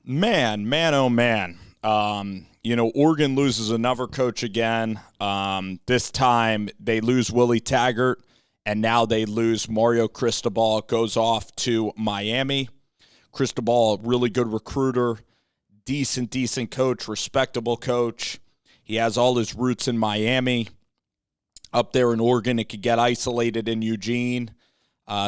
Man, oh man. Oregon loses another coach again. This time they lose Willie Taggart, and now they lose Mario Cristobal. Goes off to Miami. Cristobal, a really good recruiter, decent coach, respectable coach. He has all his roots in Miami. Up there in Oregon, it could get isolated in Eugene.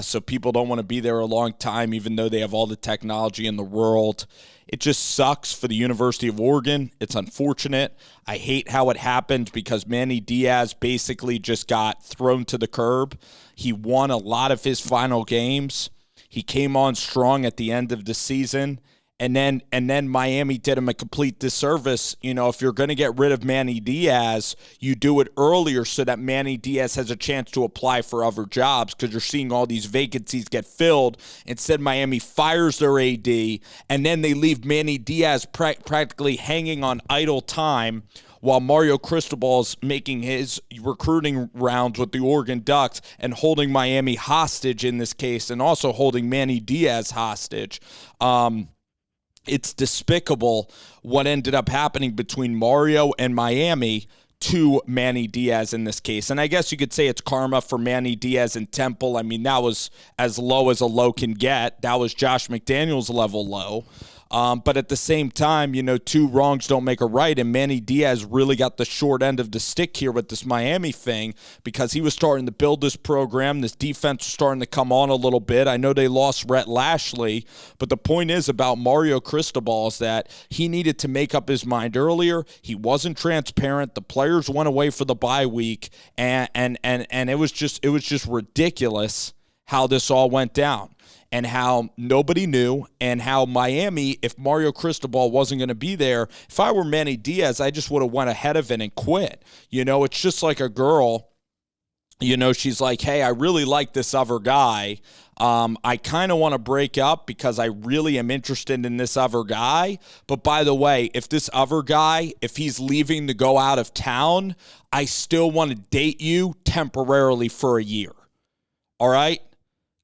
So people don't want to be there a long time, even though they have all the technology in the world. It just sucks for the University of Oregon. It's unfortunate. I hate how it happened because Manny Diaz basically just got thrown to the curb. He won a lot of his final games. He came on strong at the end of the season. And then Miami did him a complete disservice. If you're going to get rid of Manny Diaz, you do it earlier so that Manny Diaz has a chance to apply for other jobs because you're seeing all these vacancies get filled. Instead, Miami fires their AD, and then they leave Manny Diaz practically hanging on idle time while Mario Cristobal's making his recruiting rounds with the Oregon Ducks and holding Miami hostage in this case, and also holding Manny Diaz hostage. It's despicable what ended up happening between Mario and Miami to Manny Diaz in this case. And I guess you could say it's karma for Manny Diaz and Temple. I mean, that was as low as a low can get. That was Josh McDaniels level low. But at the same time, two wrongs don't make a right. And Manny Diaz really got the short end of the stick here with this Miami thing because he was starting to build this program. This defense was starting to come on a little bit. I know they lost Rhett Lashley, but the point is about Mario Cristobal is that he needed to make up his mind earlier. He wasn't transparent. The players went away for the bye week, and it was just ridiculous how this all went down. And how nobody knew, and how Miami, if Mario Cristobal wasn't going to be there, if I were Manny Diaz, I just would have went ahead of it and quit. It's just like a girl, she's like, hey, I really like this other guy. I kind of want to break up because I really am interested in this other guy. But by the way, if this other guy, if he's leaving to go out of town, I still want to date you temporarily for a year. All right?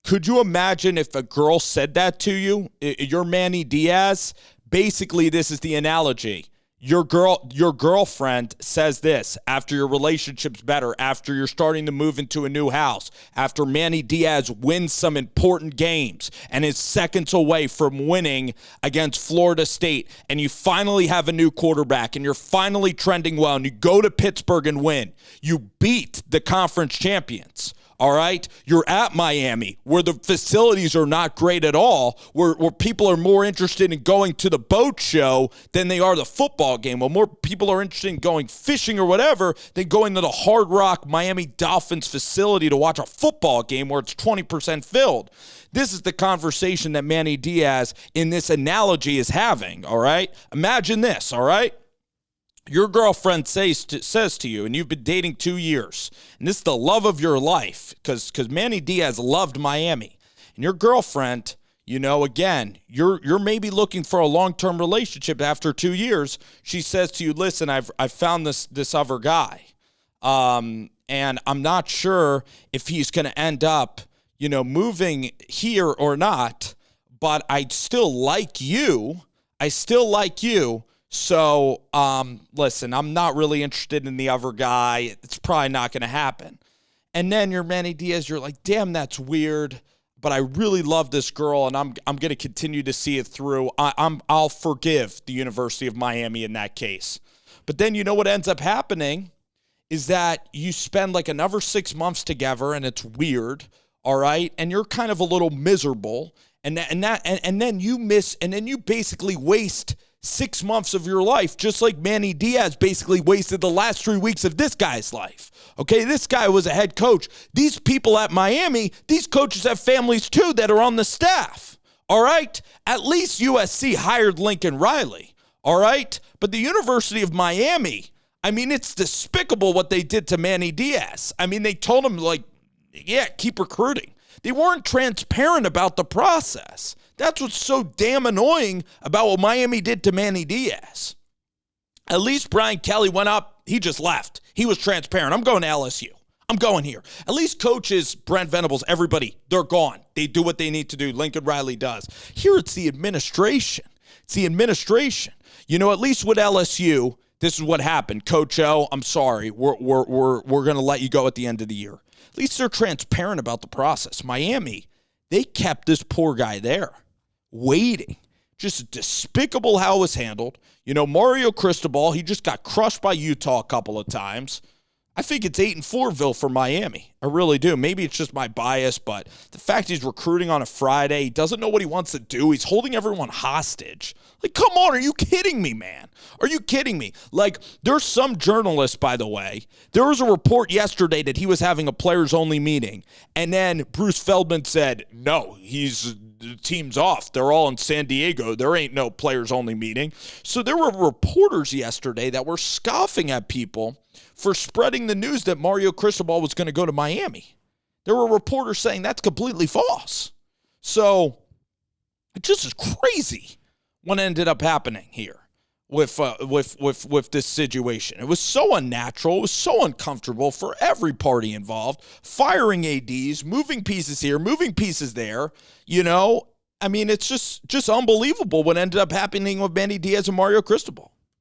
Could you imagine if a girl said that to you? You're Manny Diaz. Basically, this is the analogy. Your girlfriend says this after your relationship's better, after you're starting to move into a new house, after Manny Diaz wins some important games and is seconds away from winning against Florida State, and you finally have a new quarterback and you're finally trending well, and you go to Pittsburgh and win. You beat the conference champions. All right, you're at Miami, where the facilities are not great at all, where people are more interested in going to the boat show than they are the football game. Well, more people are interested in going fishing or whatever than going to the Hard Rock Miami Dolphins facility to watch a football game where it's 20% filled. This is the conversation that Manny Diaz in this analogy is having, all right? Imagine this, all right? Your girlfriend says to you, and you've been dating 2 years, and this is the love of your life, because Manny Diaz loved Miami. And your girlfriend, again, you're maybe looking for a long-term relationship after 2 years. She says to you, listen, I've found this other guy, and I'm not sure if he's going to end up, moving here or not, but I still like you. So, listen, I'm not really interested in the other guy. It's probably not going to happen. And then you're Manny Diaz. You're like, damn, that's weird. But I really love this girl, and I'm going to continue to see it through. I'll forgive the University of Miami in that case. But then what ends up happening is that you spend like another 6 months together, and it's weird. All right, and you're kind of a little miserable, and then you basically waste 6 months of your life, just like Manny Diaz basically wasted the last 3 weeks of this guy's life. Okay, this guy was a head coach. These people at Miami, these coaches have families too that are on the staff. All right, at least USC hired Lincoln Riley. All right, but the University of Miami, I mean, it's despicable what they did to Manny Diaz. I mean, they told him keep recruiting. They weren't transparent about the process. That's what's so damn annoying about what Miami did to Manny Diaz. At least Brian Kelly went up. He just left. He was transparent. I'm going to LSU. I'm going here. At least coaches, Brent Venables, everybody, they're gone. They do what they need to do. Lincoln Riley does. Here it's the administration. It's the administration. At least with LSU, this is what happened. Coach O, I'm sorry. We're going to let you go at the end of the year. At least they're transparent about the process. Miami, they kept this poor guy there, waiting. Just despicable how it was handled. Mario Cristobal, he just got crushed by Utah a couple of times. I think it's 8-4 for Miami. I really do. Maybe it's just my bias, but the fact he's recruiting on a Friday, he doesn't know what he wants to do. He's holding everyone hostage. Come on, are you kidding me, man? Are you kidding me? There's some journalists, by the way. There was a report yesterday that he was having a players-only meeting, and then Bruce Feldman said, no, the team's off. They're all in San Diego. There ain't no players-only meeting. So there were reporters yesterday that were scoffing at people for spreading the news that Mario Cristobal was going to go to Miami. There were reporters saying that's completely false. So it just is crazy what ended up happening here with this situation. It was so unnatural. It was so uncomfortable for every party involved. Firing ADs, moving pieces here, moving pieces there. It's just unbelievable what ended up happening with Manny Diaz and Mario Cristobal.